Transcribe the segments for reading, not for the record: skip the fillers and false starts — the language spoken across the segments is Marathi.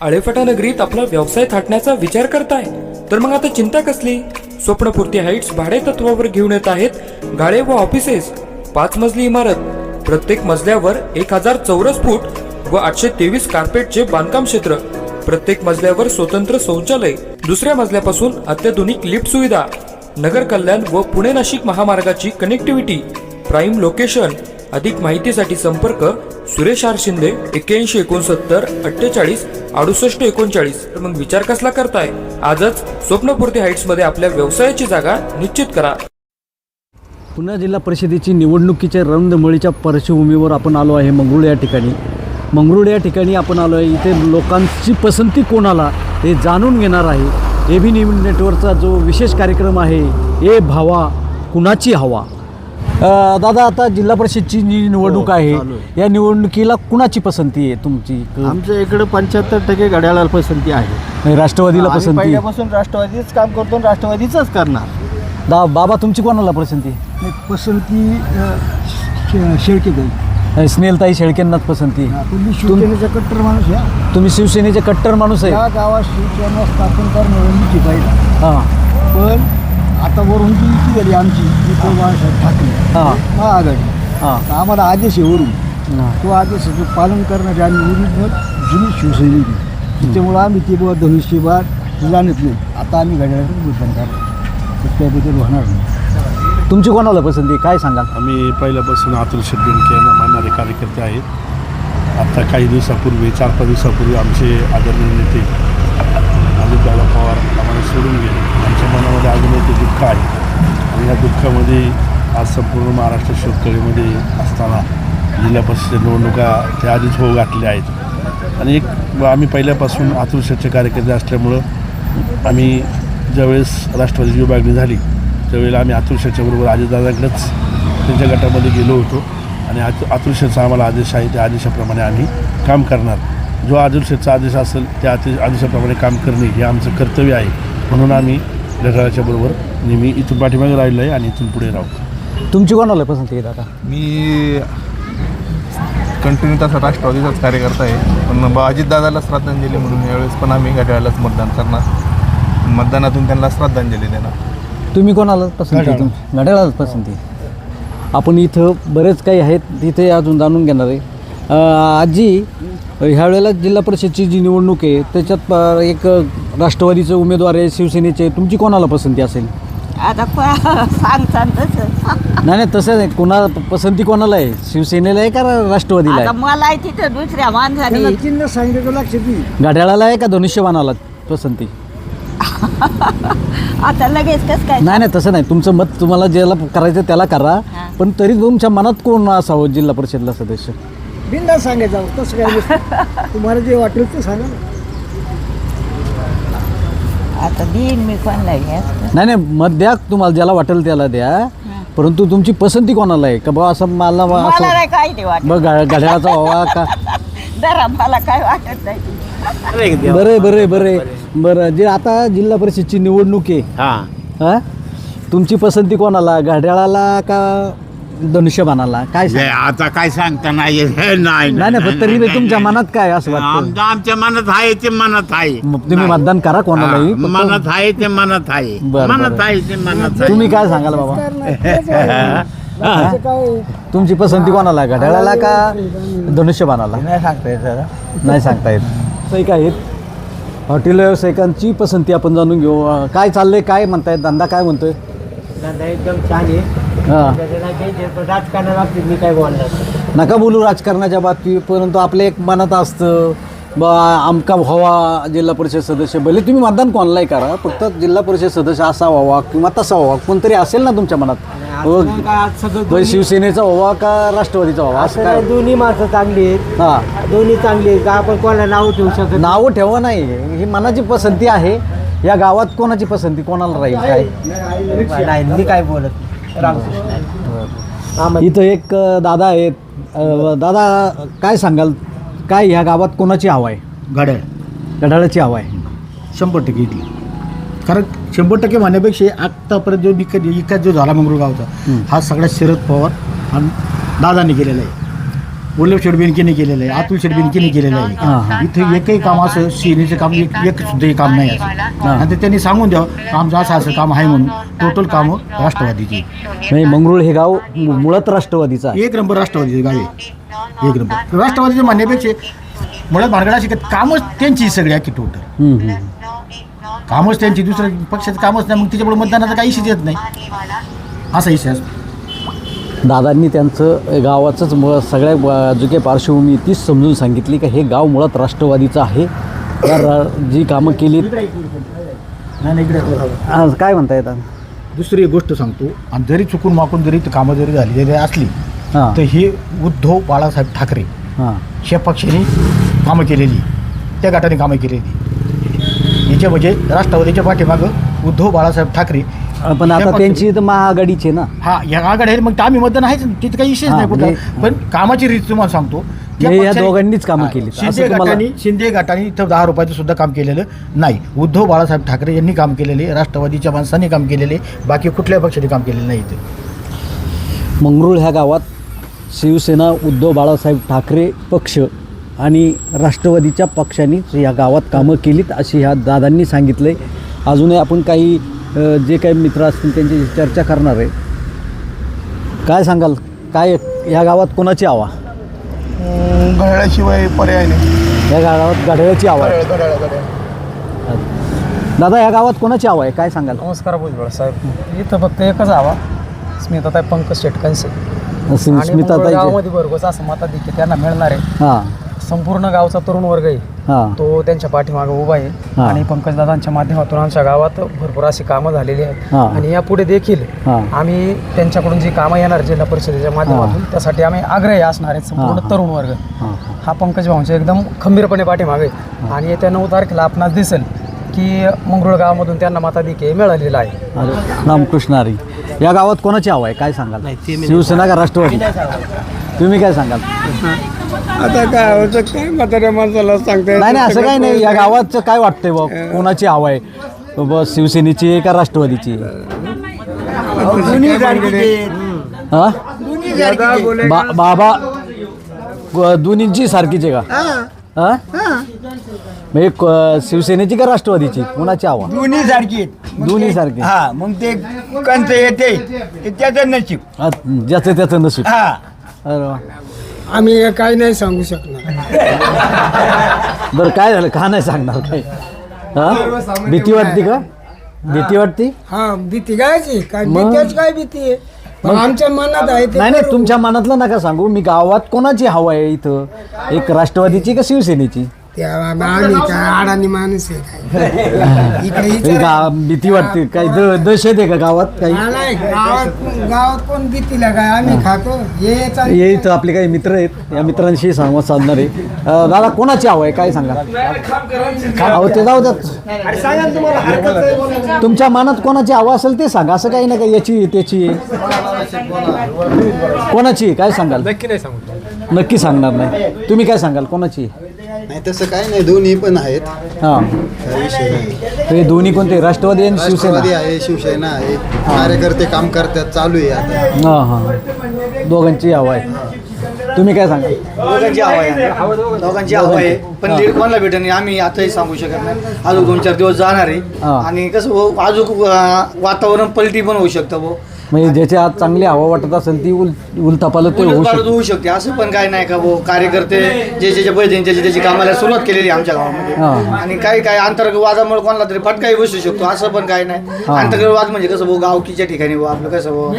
आळेफाटा नगरीत आपला व्यवसाय थाटण्याचा विचार करताय तर मग आता चिंता कसली? स्वप्नपूर्ती हाईट्स भाडे तत्वावर घेऊन येत आहेत गाळे व ऑफिसेस. 5 मजली इमारत, प्रत्येक मजल्यावर 1000 चौरस फूट व 823 कार्पेटचे बांधकाम क्षेत्र, प्रत्येक मजल्यावर स्वतंत्र शौचालय, दुसऱ्या मजल्यापासून अत्याधुनिक लिफ्ट सुविधा, नगर कल्याण व पुणे नाशिक महामार्गाची कनेक्टिव्हिटी, प्राईम लोकेशन. अधिक माहितीसाठी संपर्क सुरेश आर शिंदे 8169 48 68 39. तर मग विचार कसला करताय? आजच स्वप्नपूर्ती हाईट्स मध्ये आपल्या व्यवसायाची जागा निश्चित करा. पुणे जिल्हा परिषदेची निवडणुकीच्या रणधुमाळीच्या पार्श्वभूमीवर आपण आलो आहे मंगरुळ या ठिकाणी. मंगरुळ या ठिकाणी आपण आलो आहे. इथे लोकांची पसंती कोणाला हे जाणून घेणार आहे. AB न्यूज नेटवर्कचा जो विशेष कार्यक्रम आहे ए भावा कुणाची हवा. दादा, आता जिल्हा परिषदची जी निवडणूक आहे या निवडणुकीला कुणाची पसंती आहे तुमची? आमच्या इकडे 75% घड्याळाला पसंती आहे. राष्ट्रवादीला आम्ही पसंती. पहिल्यापासून राष्ट्रवादीच काम करतो आणि राष्ट्रवादीच करणार. बाबा, तुमची कोणाला पसंती? पसंती शेळकेताई. स्नेहलताई शेळकेंनाच पसंती. तुम्ही शिवसेनेचा कट्टर माणूस आहे. तुम्ही शिवसेनेचे कट्टर माणूस आहे. या गावात शिवसेना स्थापन करण्याची पाहिजे. हां पण आता वरून जी युती झाली आमची बाळासाहेब ठाकरे महाआघाडी. हां आम्हाला आदेश आहे वरून. तो आदेशाचं पालन करणारे आम्ही ओरिजिनल जुनी शिवसैनिक. त्याच्यामुळं आम्ही ते बुवा धनुष्यबार जाणत नाही. आता आम्ही घड्याळातच मतदान करतो. त्याबद्दल होणार नाही. तुमची कोणाला पसंती काय सांगाल? आम्ही पहिल्यापासून अतुल शेट बेनके यांना मानणारे कार्यकर्ते आहेत. आता काही दिवसापूर्वी 4-5 दिवसापूर्वी आमचे आदरणीय नेते अजितदादा पवार आम्हाला सोडून गेले. आमच्या मनामध्ये अजूनही ते दुःख आहे आणि या दुःखामध्ये आज संपूर्ण महाराष्ट्र शोककळीमध्ये असताना जिल्हा परिषद निवडणुका त्या आधीच होऊ घातल्या आहेत. आणि एक आम्ही पहिल्यापासून अतुल शेटचे कार्यकर्ते असल्यामुळं आम्ही ज्यावेळेस राष्ट्रवादीची विभागणी झाली त्यावेळेला आम्ही अतुल शेटच्या बरोबर अजितदादांकडेच त्यांच्या गटामध्ये गेलो होतो आणि अतुल शेटचा आम्हाला आदेश आहे त्या आदेशाप्रमाणे आम्ही काम करणार. जो अतुल शेटचा आदेश असेल त्या आदेशाप्रमाणे काम करणे हे आमचं कर्तव्य आहे. म्हणून आम्ही घड्याळाच्या बरोबर नेहमी इथून पाठीमागे राहिलो आहे आणि इथून पुढे राहू. तुमची कोणाला पसंती आहे दादा? मी कंटिन्यू तसा राष्ट्रवादीचाच कार्यकर्ता आहे. पण अजितदादाला श्रद्धांजली म्हणून यावेळेस पण आम्ही घड्याळालाच मतदान करणार. मतदानातून त्यांना श्रद्धांजली देणार. तुम्ही कोणाला पसंती? घड्याळालाच पसंती. आपण इथं बरेच काही आहेत तिथे अजून जाणून घेणार आहे. आजी, ह्यावेळेला जिल्हा परिषदची जी निवडणूक आहे त्याच्यात एक राष्ट्रवादीचे उमेदवार आहे, शिवसेनेचे. तुमची कोणाला पसंती असेल? आता सांगतात तसं. नाही तसं नाही. कोणा पसंती कोणाला आहे? शिवसेनेला आहे का राष्ट्रवादीला आता आहे? मला तिथं दुसऱ्या माणसाने चिन्ह सांगितलं लक्षात येईल. घड्याळाला आहे का धनुष्यबाणाला पसंती? आता लगेच कसं काय? नाही तसं नाही. तुमचं मत तुम्हाला ज्याला करायचं त्याला करा. पण तरी तुमच्या मनात कोण असावं जिल्हा परिषदला सदस्य? बिंदा सांगायचं तसं काय नसतं. तुम्हाला जे वाटेल ते सांगा ना. आता देईन मी कोणला घ्यायचं. नाही मत द्या, तुम्हाला ज्याला वाटेल त्याला द्या. परंतु तुमची पसंती कोणाला आहे? का बा असं मला मला असं नाही काय ते वाटत. बघ घड्याळाचा व्हावा का? जरा मला काय वाटत नाही. बरं जे आता जिल्हा परिषदची निवडणूक आहे, हां, तुमची पसंती कोणाला? घड्याळाला का धनुष्यबाणाला? काय आता काय सांगता नाही. नाही तरी तुमच्या मनात काय असं वाटतं? आमच्या मनात आहे ते मनात आहे. तुम्ही मतदान करा कोणालाही. मनात आहे ते मनात आहे. मनात आहे ते मनात आहे. तुम्ही काय सांगाल बाबा? तुमची पसंती कोणाला? घड्याळाला का धनुष्यबाणाला? नाही सांगता येत. नाही सांगता येत. व्यावसायिक आहेत, हॉटेल व्यावसायिकांची पसंती आपण जाणून घेऊ. काय चाललंय, काय म्हणतायत, धंदा काय म्हणतोय? एकदम छान आहे. राजकारणाला मी काय बोलणार नका बोलू राजकारणाच्या बाबतीत. परंतु आपल्या एक मनात असतं बा आमका व्हावा जिल्हा परिषद सदस्य. भले तुम्ही मतदान कोणालाही करा, फक्त जिल्हा परिषद सदस्य असा व्हावा किंवा तसा व्हावा. कोणतरी असेल ना तुमच्या मनात. शिवसेनेचा व्हावा का राष्ट्रवादीचा व्हावा असं काय? दोन्ही माणसं चांगली आहेत. हां, दोन्ही चांगली आहेत. का आपण कोणाला नाव ठेवू शकत? नावं ठेवा नाही. ही मनाची पसंती आहे. या गावात कोणाची पसंती कोणाला राहील काय? नाही मी काय बोलत. इथं एक दादा आहेत. दादा, काय सांगाल, काय ह्या गावात कोणाची हवा आहे? घड्याळाची हवा आहे. 100% इथली. कारण 100% म्हणण्यापेक्षा आत्तापर्यंत जो विकास जो झाला मंगरुळ गावचा हा सगळ्यात शरद पवार आणि दादांनी केलेला आहे. वल्लभ शेठ बेनकेने केलेलं आहे, अतुल शेठ बेनकेने केलेलं आहे. इथे एकही काम असं सेनेचं काम एक सुद्धा काम नाही असं. आणि ते त्यांनी सांगून द्यावं आमचं असं काम आहे म्हणून. टोटल कामं राष्ट्रवादीची. म्हणजे मंगरुळ हे गाव मुळात राष्ट्रवादीचं आहे. एक नंबर राष्ट्रवादीचे गाव आहे. एक नंबर राष्ट्रवादीचे म्हणण्यापेक्षा मुळात भानगड अशी कामच त्यांची सगळी अख्खी टोटल कामच त्यांची. दुसऱ्या पक्षाचं कामच नाही. मग त्याच्यामुळे मतदानाचा काही इश्यूच येत नाही. असा इश्यू असतो. दादांनी त्यांचं गावाचंच सगळ्या बाजूके पार्श्वभूमी तीच समजून सांगितली की हे गाव मुळात राष्ट्रवादीचं आहे. जी कामं केली नाही इकडे काय म्हणता येतात. दुसरी एक गोष्ट सांगतो. आणि जरी चुकून माकून जरी कामं जरी झाली जरी असली हां तर हे उद्धव बाळासाहेब ठाकरे हां ह्या पक्षाने कामं केलेली, त्या गटाने कामं केलेली. याच्या म्हणजे राष्ट्रवादीच्या पाठीमागं उद्धव बाळासाहेब ठाकरे. पण आता त्यांची तर महाआघाडीची ना. हा या आघाडी आहे. मग आम्ही मतदान आहेच तिथे काही विषयच नाही कुठला. पण कामाची रीत तुम्हाला सांगतो. त्या या पक्षाने- दोघांनीच कामं केली. शिंदे गटाने इथं 10 रुपयाचं सुद्धा काम केलेलं नाही. उद्धव बाळासाहेब ठाकरे यांनी काम केलेले, राष्ट्रवादीच्या माणसांनी काम केलेले, बाकी कुठल्या पक्षाने काम केलेलं नाही इथे. मंगरुळ ह्या गावात शिवसेना, उद्धव बाळासाहेब ठाकरे पक्ष आणि राष्ट्रवादीच्या पक्षांनीच या गावात कामं केलीत अशी ह्या दादांनी सांगितलं आहे. अजूनही आपण काही जे काही मित्र असतील त्यांची चर्चा करणार आहे. काय सांगाल, काय या गावात कोणाची हवा. घड्याळाशिवाय पर्याय नाही. या गावात घड्याळाची हवा आहे. दादा या गावात कोणाची हवा आहे काय सांगाल. नमस्कार भुजबळ साहेब. इथं फक्त एकच हवा, स्मिताताई पंकज शेटकनसे. स्मिताताई गावामध्ये भरघोस असं मताधिक्य त्यांना मिळणार आहे. हां संपूर्ण गावचा तरुण वर्ग आहे हां तो त्यांच्या पाठीमागे उभा आहे. हां. आणि पंकजदादांच्या माध्यमातून आमच्या गावात भरपूर अशी कामं झालेली आहेत. हां. आणि यापुढे देखील हां. आम्ही त्यांच्याकडून जी कामं येणार जिल्हा परिषदेच्या माध्यमातून त्यासाठी आम्ही आग्रही असणार आहेत. संपूर्ण तरुण वर्ग हा पंकज भाऊंच्या एकदम खंबीरपणे पाठीमागे आहे. आणि येत्या 9 तारखेला आपणास दिसेल की मंगरुळ गावामधून त्यांना मताधिक्य मिळालेला आहे. रामकृष्ण हरी. या गावात कोणाची हवा आहे काय सांगाल. शिवसेना का राष्ट्रवादी. तुम्ही काय सांगाल. आता काय होतं काय म्हाताऱ्या माणसाला सांगता नाही नाही असं काही नाही. या गावाचं काय वाटतंय बा कोणाची हवा आहे बस शिवसेनेची आहे का राष्ट्रवादीची आहे. हां बाबा दोन्हींची सारखीच आहे का. हां म्हणजे शिवसेनेची का राष्ट्रवादीची कोणाची हवा. दोन्ही सारखी आहेत. दोन्ही सारखी. हा मग ते कंच येते ते त्याचं नशीब. ज्याचं त्याचं नशीब. हा अरे वा. आम्ही काही नाही सांगू शकणार. बरं काय झालं का नाही सांगणार काय. हां भीती वाटते का. भीती वाटते. हा भीती गायची काय भीतीच काय भीती आहे. पण आमच्या मनात आहे ते नाही नाही तुमच्या मनातलं नका सांगू. मी गावात कोणाची हवा आहे इथं एक राष्ट्रवादीची का शिवसेनेची. आम्ही काय अडाणी माणूस आहे काय इकडे भीती वाटते काय दहशत आहे का गावात काही. नाही गावात कोण भीतीला काय आम्ही खातो हे इथं आपले काही मित्र आहेत या मित्रांशी संवाद साधणार आहे. दादा कोणाची हवा आहे काय सांगा. अहो ते जाऊ द्यात. तुमच्या मनात कोणाची हवा असेल ते सांगा. असं काही नाही का याची त्याची कोणाची काय सांगाल. नक्की नाही सांगू. नक्की सांगणार नाही. तुम्ही काय सांगाल कोणाची. नाही तसं काय नाही. दोन्ही पण आहेत. हां विषय नाही. ते दोन्ही कोणते राष्ट्रवादी आणि शिवसेना. आहे शिवसेना आहे. कार्यकर्ते काम करतात चालू आहे आता. हां हां दोघांची हवा आहे. तुम्ही काय सांगा. दोघांची हवा आहे. दोघांची हवा आहे पण लीड कोणाला भेटत नाही आम्ही आताही सांगू शकत नाही. अजून 2-4 दिवस जाणार आहे. आणि कसं अजून वातावरण पलटी पण होऊ शकतं भाऊ. म्हणजे ज्याची आज चांगली हवा वाटत असेल ती उलथापालत ते होऊ शकते. होऊ शकते असं पण काय नाही का भाऊ. कार्यकर्ते जे पद्धतीने त्याची कामाला सुरुवात केलेली आहे आमच्या गावामध्ये. आणि काही अंतर्गत वादामुळे कोणाला तरी फटकाही बसू शकतो असं पण काय नाही. अंतर्गत वाद म्हणजे कसं भाऊ गावकीच्या ठिकाणी भाऊ आपलं कसं भाऊ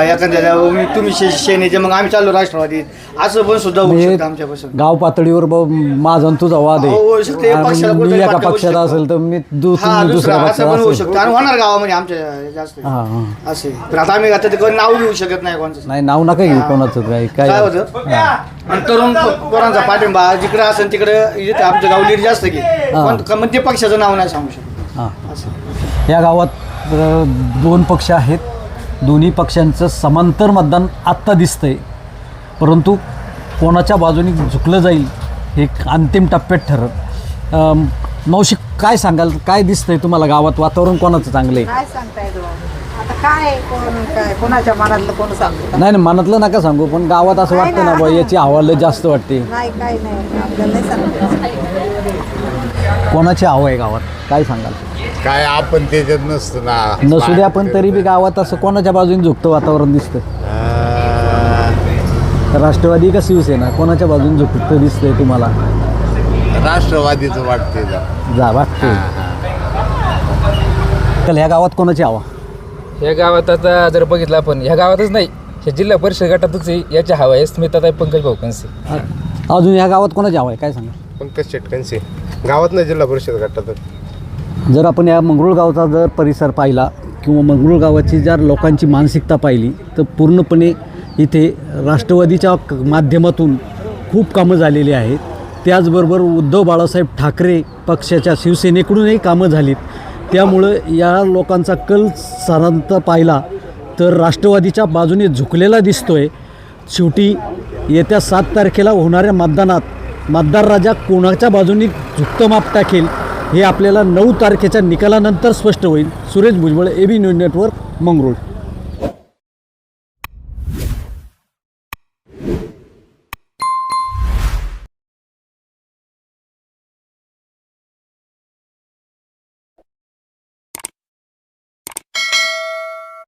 एखाद्याला तुम्ही सेनेचे मग आम्ही चाललो राष्ट्रवादीत असं पण सुद्धा होऊ शकतं आमच्यापासून. गाव पातळीवर माझा तुझा वाद आहे. मी एका पक्षात असेल तर मी दुसऱ्या असं पण होऊ पक्षात शकतं आणि होणार गावामध्ये आमच्या जास्त असे. पण आता आम्ही आता ते नाव घेऊ शकत नाही कोणाचं. नाही नाव नका घेऊ कोणाचं काय काय होतं आणि तरुण पोरांचा पाठिंबा जिकडे असेल तिकडे आमचं गाव लीड जास्त घे पण ते पक्षाचं नाव नाही सांगू शकत. हां या गावात 2 पक्ष आहेत. दोन्ही पक्षांचं समांतर मतदान आत्ता दिसतंय परंतु कोणाच्या बाजूने झुकलं जाईल हे अंतिम टप्प्यात ठरत. मावशी काय सांगाल काय दिसतंय तुम्हाला गावात वातावरण कोणाचं चांगलं आहे. काय सांगताय आता काय कोण काय कोणाच्या मनातलं कोण सांगतो नाही नाही मनातलं नका सांगू, पण गावात असं वाटतं ना बा याची हवा लय जास्त वाटते. नाही काय नाही आपल्याला नाही सांगतो. कोणाची हवा आहे गावात काय सांगाल? काय आपण त्याच्यात नसतो ना. नसू द्या, पण तरी बी गावात असं कोणाच्या बाजूने झुकतं वातावरण दिसतं? राष्ट्रवादी का शिवसेना कोणाच्या बाजूने झुकतं दिसतंय तुम्हाला? राष्ट्रवादीचं वाटते जा वाटते. तर ह्या गावात कोणाची हवा? ह्या गावात आता जर बघितलं आपण ह्या गावातच नाही, ह्या जिल्हा परिषद गटातच याची हवा आहे. स्मिताताई पंकज भाऊ कनसे. अजून ह्या गावात कोणाची हवा आहे काय सांगा? पंकज शेटकनसे गावात नाही, जिल्हा परिषद गटात. जर आपण या मंगरूळ गावचा जर परिसर पाहिला किंवा मंगरूळ गावाची जर लोकांची मानसिकता पाहिली तर पूर्णपणे इथे राष्ट्रवादीच्या माध्यमातून खूप कामं झालेली आहेत. त्याचबरोबर उद्धव बाळासाहेब ठाकरे पक्षाच्या शिवसेनेकडूनही कामं झालीत. त्यामुळं या लोकांचा कल साधारणतः पाहिला तर राष्ट्रवादीच्या बाजूने झुकलेला दिसतोय. शेवटी येत्या 7 तारखेला होणाऱ्या मतदानात मतदार राजा कोणाच्या बाजूने झुकतं माप टाकेल हे आपल्याला 9 तारखेच्या निकालानंतर स्पष्ट होईल. Suresh Bhujbal, AB news network, Mangrul.